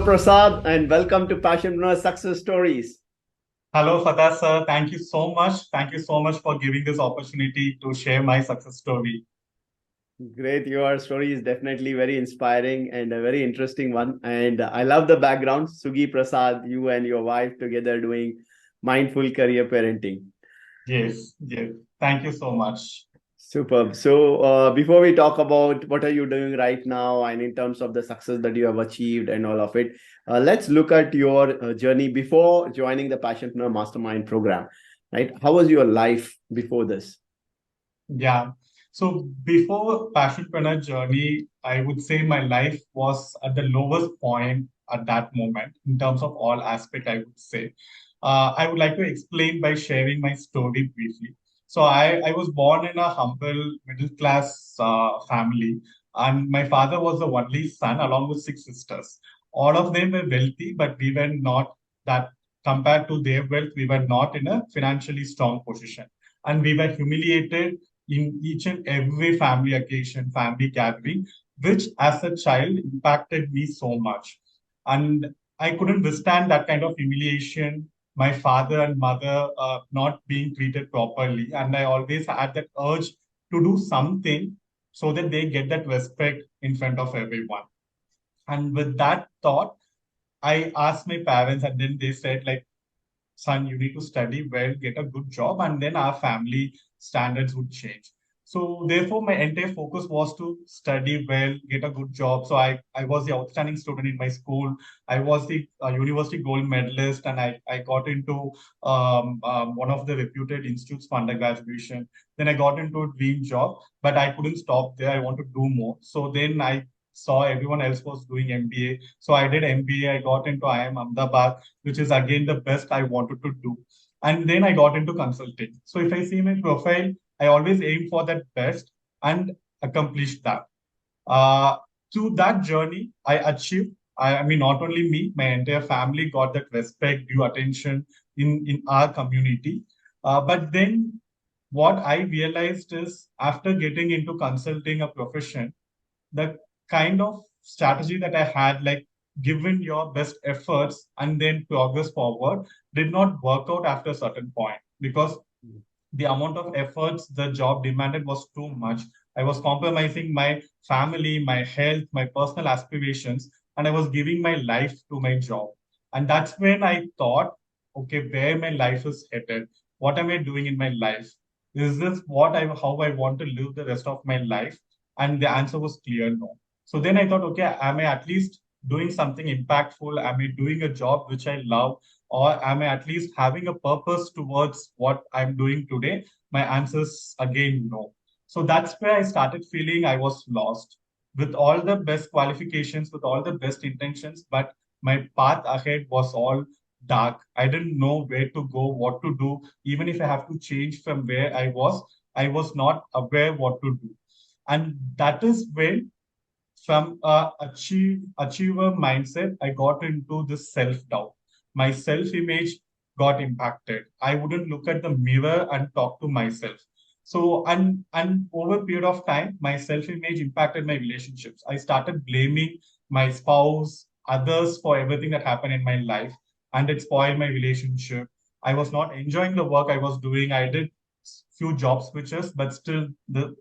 Prasad, and welcome to Passionpreneur Success Stories. Hello, Fatah sir. Thank you so much. Thank you so much for giving this opportunity to share my success story. Great, your story is definitely very inspiring and a very interesting one. And I love the background. Sugi Prasad, you and your wife together doing mindful career parenting. Yes, yes. Thank you so much. Superb. So, before we talk about what are you doing right now and in terms of the success that you have achieved and all of it, let's look at your journey before joining the Passionpreneur Mastermind program, right? How was your life before this? Yeah. So before Passionpreneur journey, I would say my life was at the lowest point at that moment in terms of all aspect, I would say. I would like to explain by sharing my story briefly. So I was born in a humble middle class family, and my father was the only son along with six sisters. All of them were wealthy, but we were not that compared to their wealth, we were not in a financially strong position. And we were humiliated in each and every family occasion, family gathering, which as a child impacted me so much. And I couldn't withstand that kind of humiliation, my father and mother not being treated properly. And I always had that urge to do something so that they get that respect in front of everyone. And with that thought, I asked my parents, and then they said, like, son, you need to study well, get a good job, and then our family standards would change. So therefore, my entire focus was to study well, get a good job. So I was the outstanding student in my school. I was the university gold medalist, and I got into one of the reputed institutes for undergraduation. Then I got into a dream job, but I couldn't stop there. I want to do more. So then I saw everyone else was doing MBA. So I did MBA. I got into IIM Ahmedabad, which is again the best I wanted to do. And then I got into consulting. So if I see my profile, I always aim for that best and accomplish that. Uh, Through that journey, I achieved. I mean, not only me, my entire family got that respect, due attention in our community. But then what I realized is after getting into consulting a profession, the kind of strategy that I had, like given your best efforts and then progress forward, did not work out after a certain point because the amount of efforts the job demanded was too much. I was compromising my family, my health, my personal aspirations, and I was giving my life to my job. And that's when I thought, okay, where my life is headed? What am I doing in my life? Is this what I how I want to live the rest of my life? And the answer was clear no. So then I thought, okay, am I at least doing something impactful? Am I doing a job which I love? Or am I at least having a purpose towards what I'm doing today? My answer's again no. So that's where I started feeling I was lost with all the best qualifications, with all the best intentions, but my path ahead was all dark. I didn't know where to go, what to do. Even if I have to change from where I was not aware what to do. And that is when from achiever mindset, I got into this self-doubt. My self-image got impacted. I wouldn't look at the mirror and talk to myself. So and over a period of time, my self-image impacted my relationships. I started blaming my spouse, others for everything that happened in my life, and it spoiled my relationship. I was not enjoying the work I was doing. I did few job switches, but still the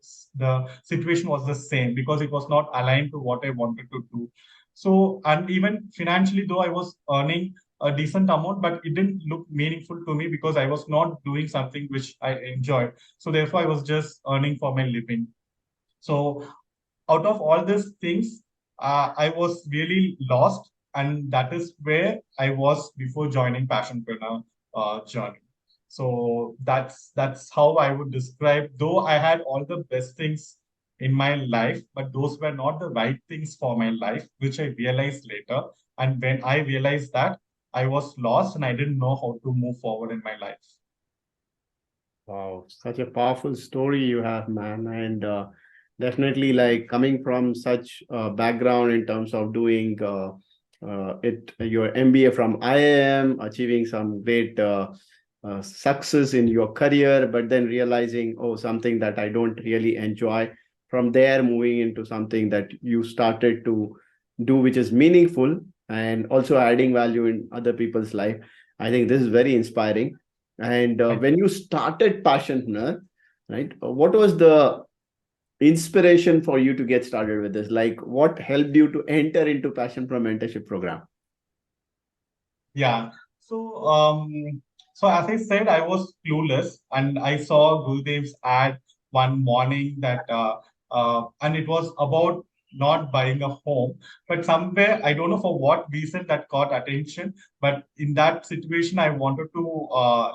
situation was the same because it was not aligned to what I wanted to do. So, and even financially, though I was earning a decent amount, but it didn't look meaningful to me because I was not doing something which I enjoyed. So therefore, I was just earning for my living. So out of all these things, I was really lost, and that is where I was before joining Passionpreneur journey. So that's how I would describe. Though I had all the best things in my life, but those were not the right things for my life, which I realized later. And when I realized that, I was lost and I didn't know how to move forward in my life. Wow, such a powerful story you have, man. And definitely like coming from such background in terms of doing your MBA from IIM, achieving some great success in your career, but then realizing, oh, something that I don't really enjoy. From there, moving into something that you started to do, which is meaningful. and also adding value in other people's life. I think this is very inspiring. And when you started Passionpreneur, right, what was the inspiration for you to get started with this? Like, what helped you to enter into Passionpreneur mentorship program? Yeah. So, so as I said, I was clueless, and I saw Gurudev's ad one morning and it was about not buying a home, but somewhere I don't know for what reason that caught attention. But in that situation, I wanted to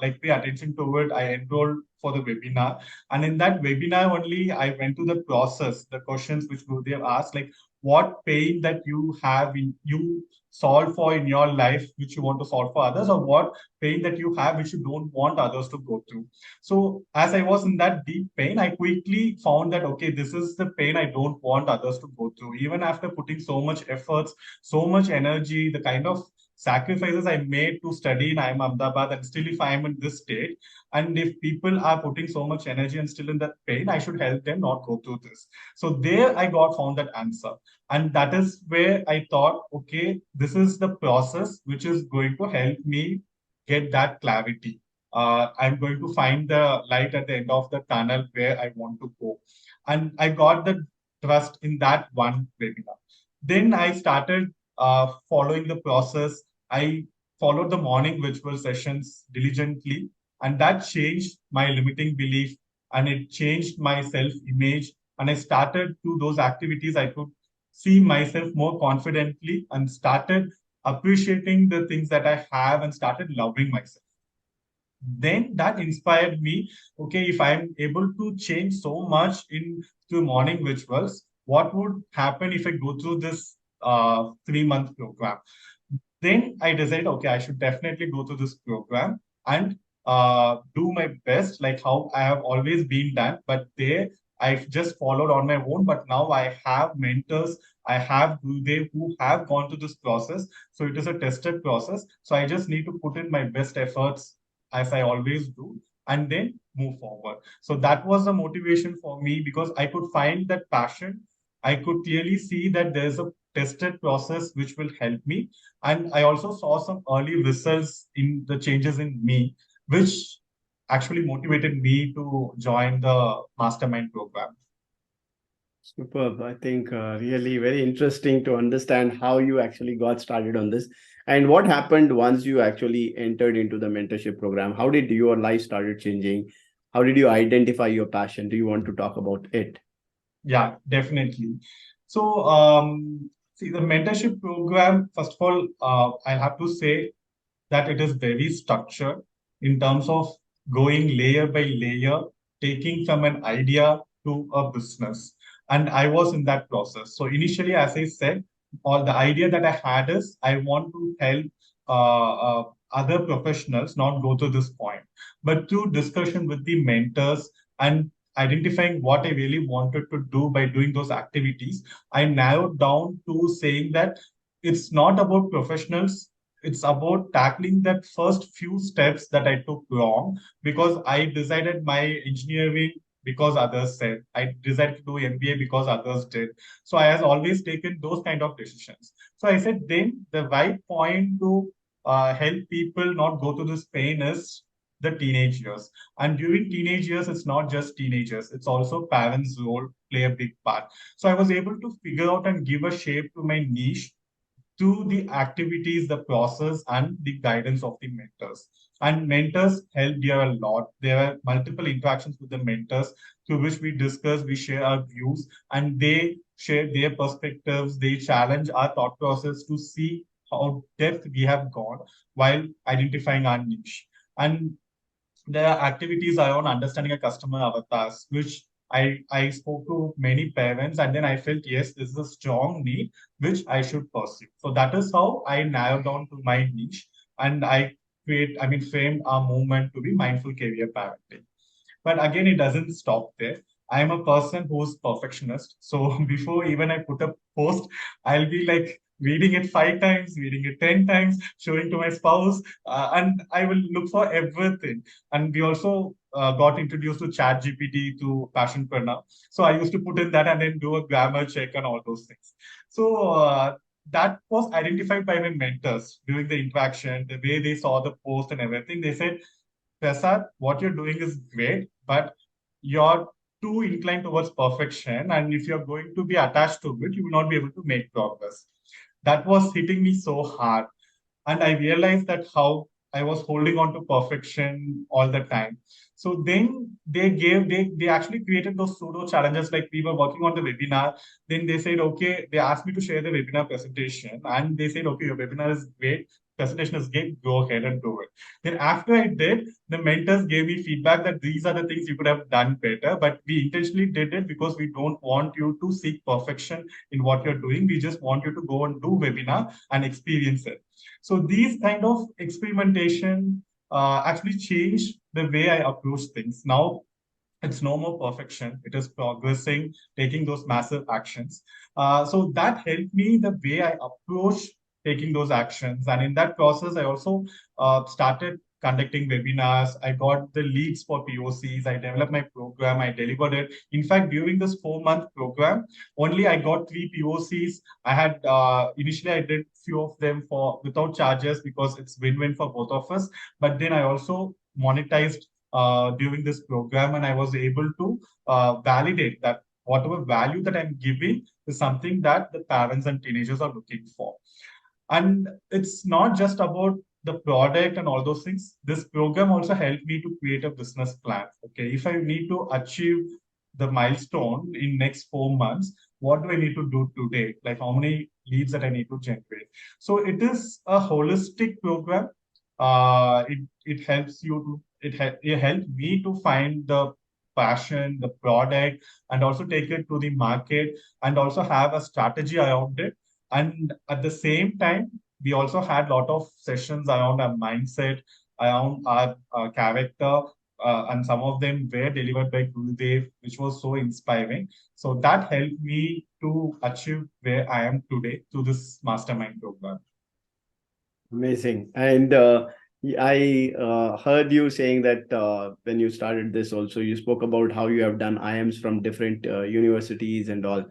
like pay attention to it. I enrolled for the webinar, and in that webinar only, I went to the process, the questions which Gurudev asked, like what pain that you have in you solve for in your life, which you want to solve for others, or what pain that you have, which you don't want others to go through. So, as I was in that deep pain, I quickly found that, okay, this is the pain I don't want others to go through. Even after putting so much efforts, so much energy, the kind of sacrifices I made to study in IIM Ahmedabad, and still, if I am in this state, and if people are putting so much energy and still in that pain, I should help them not go through this. So, there I got found that answer. And that is where I thought, okay, this is the process which is going to help me get that clarity. I'm going to find the light at the end of the tunnel where I want to go. And I got the trust in that one webinar. Then I started following the process. I followed the morning virtual sessions diligently, and that changed my limiting belief, and it changed my self image. And I started to those activities. I could see myself more confidently and started appreciating the things that I have and started loving myself. Then that inspired me. Okay, if I'm able to change so much in the morning rituals, what would happen if I go through this 3 month program? Then I decided, okay, I should definitely go through this program and do my best, like how I have always been done. But there, I've just followed on my own. But now I have mentors, I have Gurudev who have gone through this process. So it is a tested process. So I just need to put in my best efforts as I always do, and then move forward. So that was the motivation for me because I could find that passion. I could clearly see that there's a tested process which will help me. And I also saw some early results in the changes in me, which actually motivated me to join the Mastermind program. Superb. I think really very interesting to understand how you actually got started on this and what happened once you actually entered into the mentorship program. How did your life started changing? How did you identify your passion? Do you want to talk about it? Yeah, definitely. So, see, the mentorship program, first of all, I have to say that it is very structured in terms of going layer by layer, taking from an idea to a business. And I was in that process. So initially, as I said, all the idea that I had is I want to help other professionals not go to this point. But through discussion with the mentors and identifying what I really wanted to do by doing those activities, I narrowed down to saying that it's not about professionals, it's about tackling that first few steps that I took wrong because I decided my engineering because others said. I decided to do MBA because others did. So I has always taken those kind of decisions. So I said then the right point to help people not go through this pain is the teenage years. And during teenage years, it's not just teenagers, it's also parents' role play a big part. So I was able to figure out and give a shape to my niche to the activities, the process, and the guidance of the mentors. And mentors helped here a lot. There are multiple interactions with the mentors through which we discuss, we share our views, and they share their perspectives. They challenge our thought process to see how depth we have gone while identifying our niche. And there are activities around understanding a customer avatars, which I spoke to many parents, and then I felt, yes, this is a strong need which I should pursue. So that is how I narrowed down to my niche, and framed our movement to be mindful career parenting. But again, it doesn't stop there. I'm a person who's perfectionist. So before even I put a post, I'll be like reading it 5 times, reading it 10 times, showing to my spouse, and I will look for everything. And we also got introduced to Chat GPT to Passionpreneur. So I used to put in that and then do a grammar check and all those things. So that was identified by my mentors during the interaction, the way they saw the post and everything. They said, Prasad, what you're doing is great, but you're too inclined towards perfection. And if you're going to be attached to it, you will not be able to make progress. That was hitting me so hard. And I realized that how I was holding on to perfection all the time. So then they actually created those pseudo challenges. Like we were working on the webinar, then they said, okay, they asked me to share the webinar presentation, and they said, okay, your webinar is great, presentation is great, go ahead and do it. Then after I did, the mentors gave me feedback that these are the things you could have done better, but we intentionally did it because we don't want you to seek perfection in what you're doing. We just want you to go and do webinar and experience it. So these kind of experimentation actually changed the way I approach things. Now it's no more perfection. It is progressing, taking those massive actions. So that helped me the way I approach taking those actions. And in that process, I also started conducting webinars. I got the leads for POCs. I developed my program. I delivered it. In fact, during this 4-month program, only I got 3 POCs. I had initially I did few of them for without charges because it's win-win for both of us. But then I also monetized during this program, and I was able to validate that whatever value that I'm giving is something that the parents and teenagers are looking for. And it's not just about the product and all those things. This program also helped me to create a business plan. Okay, if I need to achieve the milestone in next 4 months, what do I need to do today? Like how many leads that I need to generate? So it is a holistic program. It helps you to it helped me to find the passion, the product, and also take it to the market, and also have a strategy around it. And at the same time, we also had a lot of sessions around our mindset, around our character, and some of them were delivered by Gurudev, which was so inspiring. So that helped me to achieve where I am today through this mastermind program. Amazing. And I heard you saying that when you started this also, you spoke about how you have done IMs from different universities and all,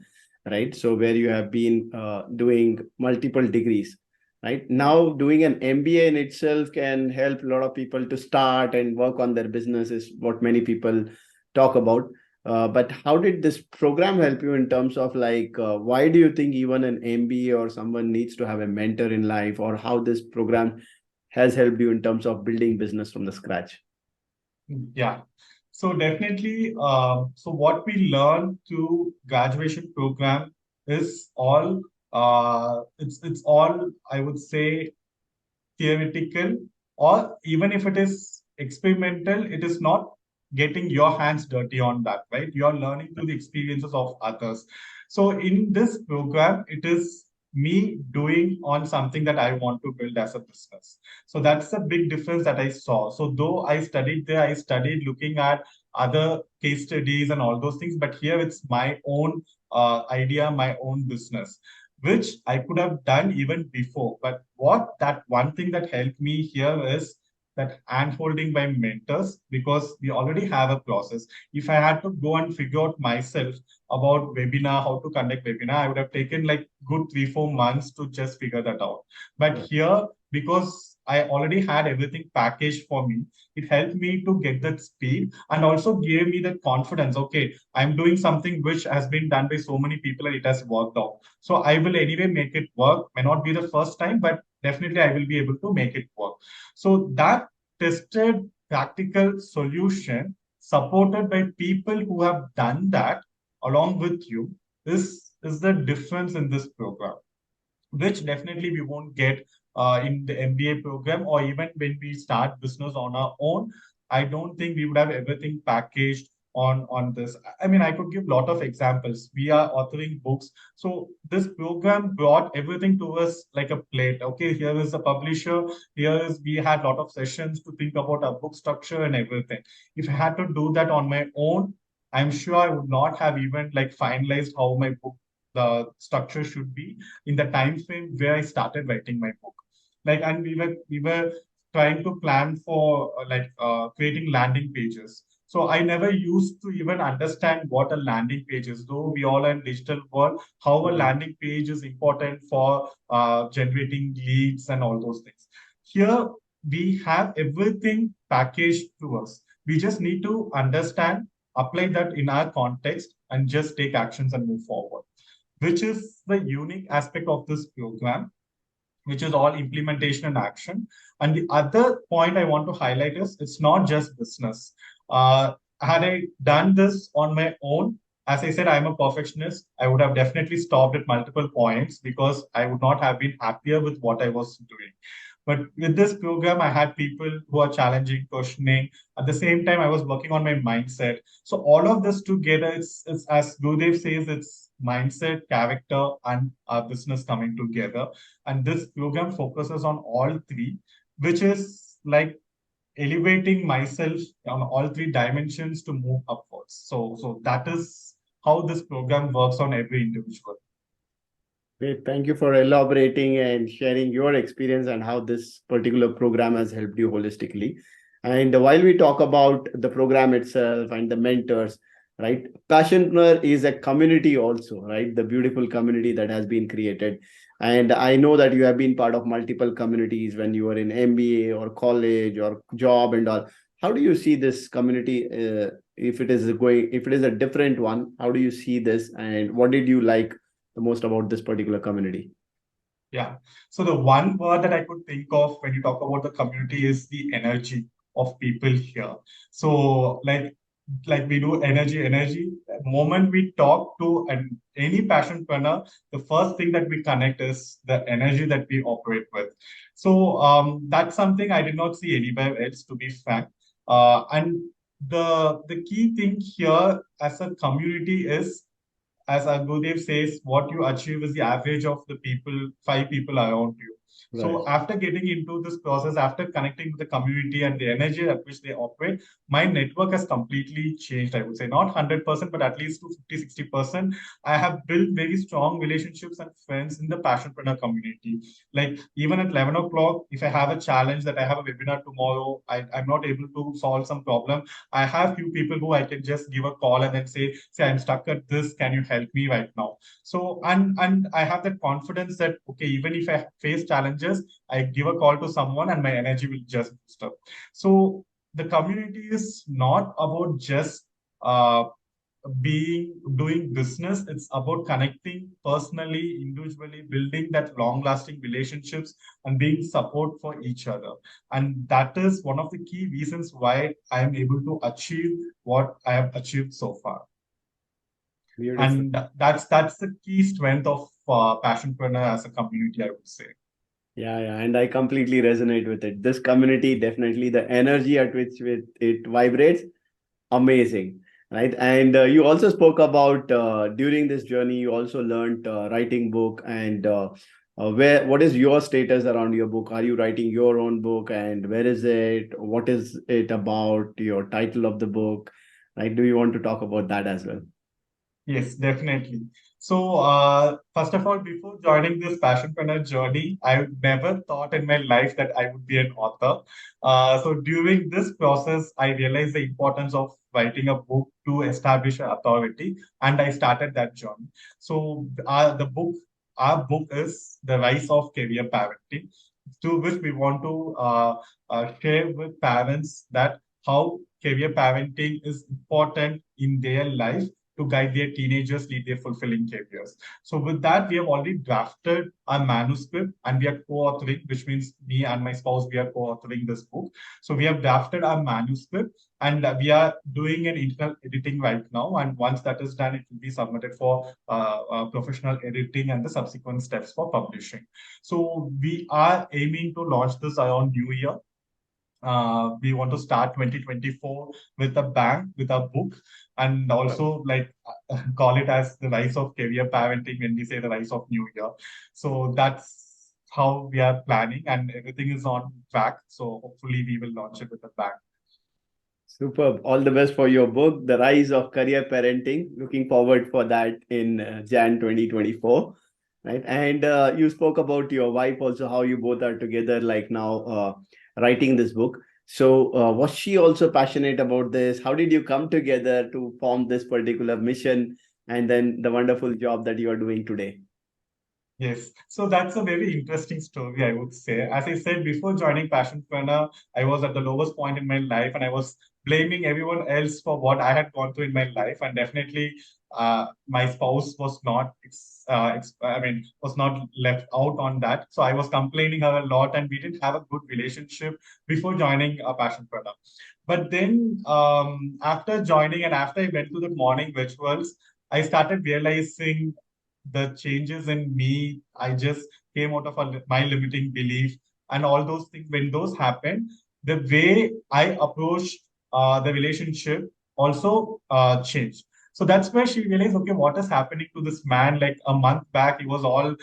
right? So where you have been doing multiple degrees, right? Now doing an MBA in itself can help a lot of people to start and work on their business is what many people talk about. But how did this program help you in terms of like, why do you think even an MBA or someone needs to have a mentor in life, or how this program has helped you in terms of building business from the scratch? Yeah. So definitely, so what we learn through graduation program is all it's all, I would say, theoretical, or even if it is experimental, it is not getting your hands dirty on that, right? You're learning through the experiences of others. So in this program, it is me doing on something that I want to build as a business. So that's a big difference that I saw. So though I studied there, I studied looking at other case studies and all those things, but here it's my own idea, my own business, which I could have done even before. But what that one thing that helped me here is that hand holding by mentors, because we already have a process. If I had to go and figure out myself about webinar, how to conduct webinar, I would have taken like good 3-4 months to just figure that out. But here, because I already had everything packaged for me, it helped me to get that speed and also gave me that confidence. Okay, I'm doing something which has been done by so many people and it has worked out. So I will anyway make it work. May not be the first time, but definitely I will be able to make it work. So that tested practical solution supported by people who have done that along with you is the difference in this program, which definitely we won't get in the MBA program, or even when we start business on our own. I don't think we would have everything packaged on this. I mean, I could give a lot of examples. We are authoring books. So this program brought everything to us like a plate. Okay, here is the publisher. Here is we had a lot of sessions to think about our book structure and everything. If I had to do that on my own, I'm sure I would not have even like finalized how my book the structure should be in the time frame where I started writing my book. Like, and we were trying to plan for creating landing pages. So I never used to even understand what a landing page is, though we all are in digital world, how a landing page is important for generating leads and all those things. Here, we have everything packaged to us. We just need to understand, apply that in our context, and just take actions and move forward, which is the unique aspect of this program, which is all implementation and action. And the other point I want to highlight is it's not just business. Had I done this on my own, as I said, I'm a perfectionist. I would have definitely stopped at multiple points because I would not have been happier with what I was doing. But with this program, I had people who are challenging, questioning. At the same time, I was working on my mindset. So all of this together, it's as Gurudev says, it's mindset, character, and our business coming together. And this program focuses on all three, which is like elevating myself on all three dimensions to move upwards. So that is how this program works on every individual. Great. Thank you for elaborating and sharing your experience and how this particular program has helped you holistically. And while we talk about the program itself and the mentors, right? Passionpreneur is a community also, right? The beautiful community that has been created. And I know that you have been part of multiple communities when you were in MBA or college or job and all. How do you see this community? If it is a different one, how do you see this? And what did you like the most about this particular community? Yeah. So the one word that I could think of when you talk about the community is the energy of people here. So like we do energy. The moment we talk to any passionpreneur, the first thing that we connect is the energy that we operate with. So that's something I did not see anywhere else, to be frank. And the key thing here as a community is, as Gurudev says, what you achieve is the average of the people, 5 people around you. Right. So after getting into this process, after connecting with the community and the energy at which they operate, my network has completely changed. I would say not 100%, but at least to 50, 60%. I have built very strong relationships and friends in the passionpreneur community. Like even at 11 o'clock, if I have a challenge that I have a webinar tomorrow, I'm not able to solve some problem, I have few people who I can just give a call and then say, I'm stuck at this. Can you help me right now? So, and I have that confidence that, okay, even if I face challenges, I give a call to someone and my energy will just boost up. So the community is not about just doing business. It's about connecting personally, individually, building that long lasting relationships and being support for each other. And that is one of the key reasons why I am able to achieve what I have achieved so far. Beautiful. And that's the key strength of passionpreneur as a community, I would say. Yeah, and I completely resonate with it. This community, definitely the energy at which it vibrates, amazing, right? And you also spoke about during this journey, you also learned writing book and what is your status around your book? Are you writing your own book and where is it? What is it about? Your title of the book, right? Do you want to talk about that as well? Yes, definitely. So, first of all, before joining this passionpreneur journey, I never thought in my life that I would be an author. So, during this process, I realized the importance of writing a book to establish an authority, and I started that journey. So, our book is The Rise of Career Parenting, to which we want to share with parents that how career parenting is important in their life to guide their teenagers lead their fulfilling careers. So with that, we have already drafted a manuscript and we are co-authoring, which means me and my spouse, we are co-authoring this book. So we have drafted our manuscript and we are doing an internal editing right now. And once that is done, it will be submitted for professional editing and the subsequent steps for publishing. So we are aiming to launch this around New Year. We want to start 2024 with a bang, with a book, and also like call it as the rise of career parenting when we say the rise of New Year. So that's how we are planning, and everything is on track. So hopefully we will launch it with a bang. Superb. All the best for your book, The Rise of Career Parenting. Looking forward for that in Jan 2024. Right. And you spoke about your wife also, how you both are together, like now writing this book. So was she also passionate about this? How did you come together to form this particular mission and then the wonderful job that you are doing today? Yes, so that's a very interesting story, I would say. As I said before joining Passionpreneur, I was at the lowest point in my life, and I was blaming everyone else for what I had gone through in my life. And definitely, my spouse was not, was not left out on that. So I was complaining her a lot, and we didn't have a good relationship before joining Passionpreneur. But then, after joining and after I went to the morning rituals, I started realizing the changes in me. I just came out of my limiting belief and all those things. When those happen, the way I approach the relationship also changed. So that's where she realized, okay, what is happening to this man? Like a month back, he was all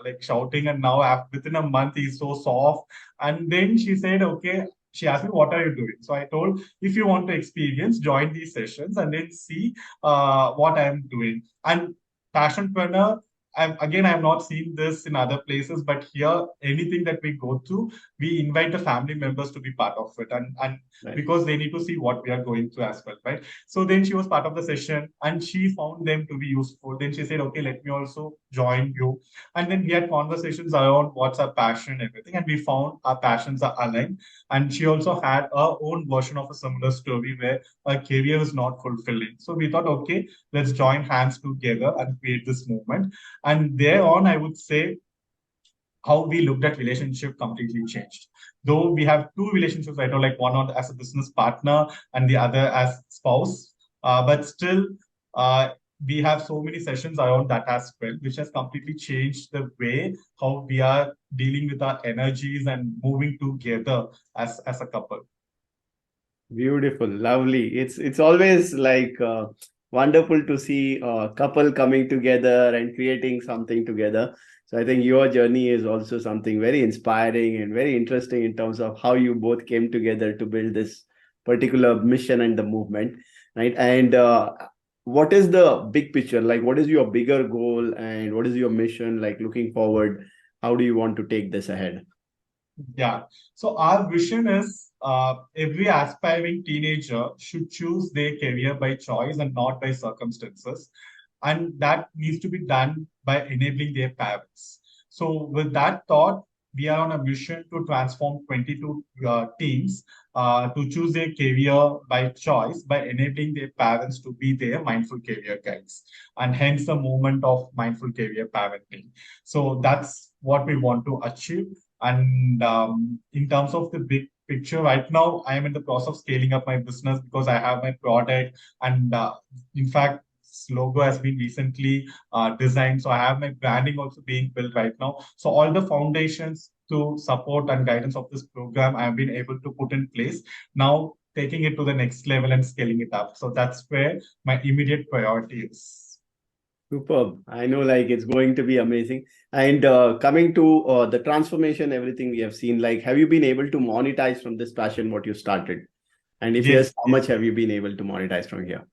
like shouting, and now within a month, he's so soft. And then she said, okay, she asked me, what are you doing? So I told, if you want to experience, join these sessions and then see what I'm doing. And Passionpreneur, again, I have not seen this in other places, but here, anything that we go through, we invite the family members to be part of it. And Right. because they need to see what we are going through as well, right? So then she was part of the session and she found them to be useful. Then she said, okay, let me also join you. And then we had conversations around what's our passion, everything. And we found our passions are aligned. And she also had her own version of a similar story where her career is not fulfilling. So we thought, okay, let's join hands together and create this movement. And there on, I would say how we looked at relationship completely changed. Though we have two relationships right now, like one on as a business partner and the other as spouse, but still we have so many sessions around that as well, which has completely changed the way how we are dealing with our energies and moving together as a couple. Beautiful, lovely. It's always like wonderful to see a couple coming together and creating something together. So I think your journey is also something very inspiring and very interesting in terms of how you both came together to build this particular mission and the movement, right? And what is the big picture? Like, what is your bigger goal and what is your mission? Like, looking forward, how do you want to take this ahead? Yeah. So our vision is every aspiring teenager should choose their career by choice and not by circumstances. And that needs to be done by enabling their parents. So with that thought, we are on a mission to transform 22 teens to choose their career by choice by enabling their parents to be their mindful career guides. And hence the movement of mindful career parenting. So that's what we want to achieve. And in terms of the big picture, right now, I am in the process of scaling up my business because I have my product. And in fact, this logo has been recently designed. So I have my branding also being built right now. So all the foundations to support and guidance of this program, I've been able to put in place. Now, taking it to the next level and scaling it up. So that's where my immediate priority is. Superb. I know like it's going to be amazing. And coming to the transformation, everything we have seen, like have you been able to monetize from this passion what you started? And if yes, Yes, how yes. much have you been able to monetize from here?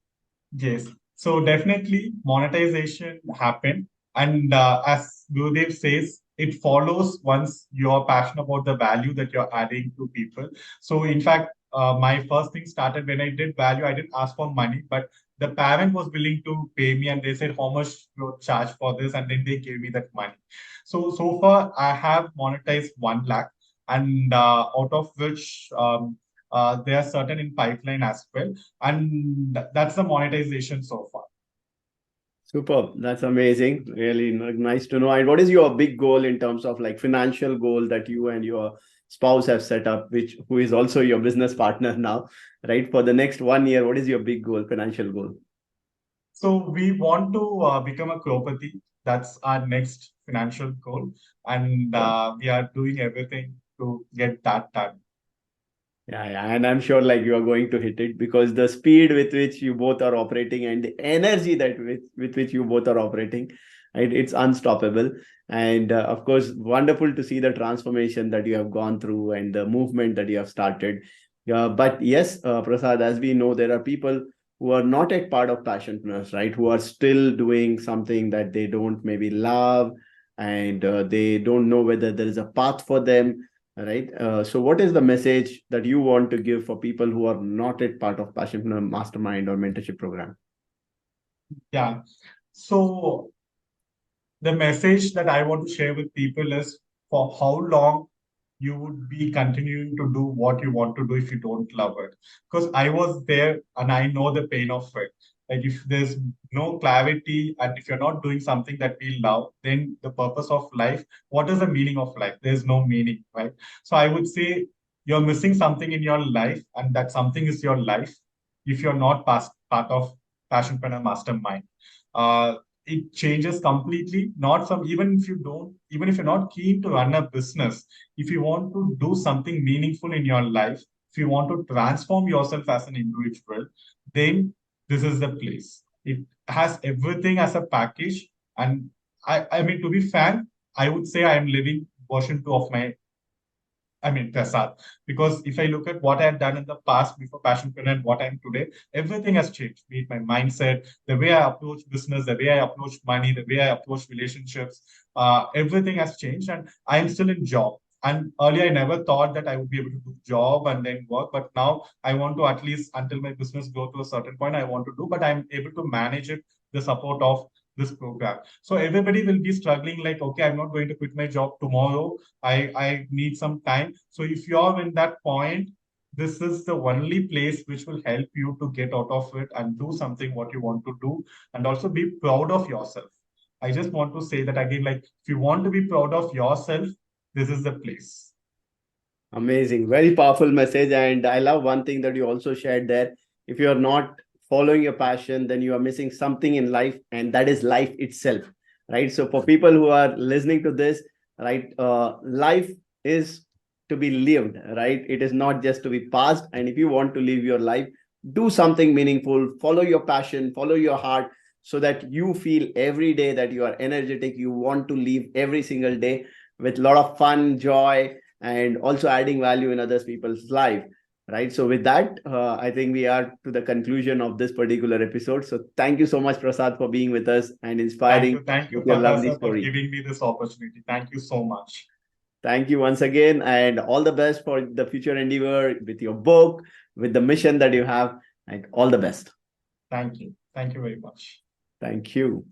Yes. So definitely monetization happened. And as Gurudev says, it follows once you're passionate about the value that you're adding to people. So in fact, my first thing started when I did value, I didn't ask for money, but the parent was willing to pay me and they said, how much you charge for this? And then they gave me that money. So far, I have monetized 1 lakh and out of which there are certain in pipeline as well. And that's the monetization so far. Superb. That's amazing. Really nice to know. And what is your big goal in terms of like financial goal that you and your spouse have set up, which who is also your business partner now, right? For the next 1 year, what is your big goal, financial goal? So we want to become a cropati. That's our next financial goal. And we are doing everything to get that done. Yeah, and I'm sure like you are going to hit it because the speed with which you both are operating and the energy that with which you both are operating, right, it's unstoppable. And of course, wonderful to see the transformation that you have gone through and the movement that you have started. But yes, Prasad, as we know, there are people who are not a part of Passionpreneurs, right, who are still doing something that they don't maybe love and they don't know whether there is a path for them. right? So what is the message that you want to give for people who are not yet part of Passionpreneur Mastermind or mentorship program? Yeah. So the message that I want to share with people is, for how long you would be continuing to do what you want to do if you don't love it. Because I was there and I know the pain of it. Like, if there's no clarity and if you're not doing something that we love, then the purpose of life, what is the meaning of life? There's no meaning, right? So I would say you're missing something in your life, and that something is your life if you're not part of Passionpreneur Mastermind. Uh, it changes completely. Not from, even if you're not keen to run a business, if you want to do something meaningful in your life, if you want to transform yourself as an individual, then this is the place. It has everything as a package. And I mean, to be frank, I would say I am living version 2 of my, Prasad. Because if I look at what I've done in the past before Passionpreneur and what I'm today, everything has changed. Be it my mindset, the way I approach business, the way I approach money, the way I approach relationships, everything has changed. And I am still in job. And earlier, I never thought that I would be able to do job and then work. But now I want to, at least until my business go to a certain point, I want to do. But I'm able to manage it, the support of this program. So everybody will be struggling like, okay, I'm not going to quit my job tomorrow. I need some time. So if you're in that point, this is the only place which will help you to get out of it and do something what you want to do, and also be proud of yourself. I just want to say that again, like, if you want to be proud of yourself, this is the place. Amazing. Very powerful message. And I love one thing that you also shared there. If you are not following your passion, then you are missing something in life, and that is life itself. Right. So for people who are listening to this, right, life is to be lived, right? It is not just to be passed. And if you want to live your life, do something meaningful, follow your passion, follow your heart, so that you feel every day that you are energetic. You want to live every single day with a lot of fun, joy, and also adding value in other people's life, right? So with that, I think we are to the conclusion of this particular episode. So thank you so much, Prasad, for being with us and inspiring Thank you, with your lovely Patasa, for story. giving me this opportunity. Thank you so much. Thank you once again, and all the best for the future endeavor with your book, with the mission that you have, and all the best. Thank you. Thank you very much. Thank you.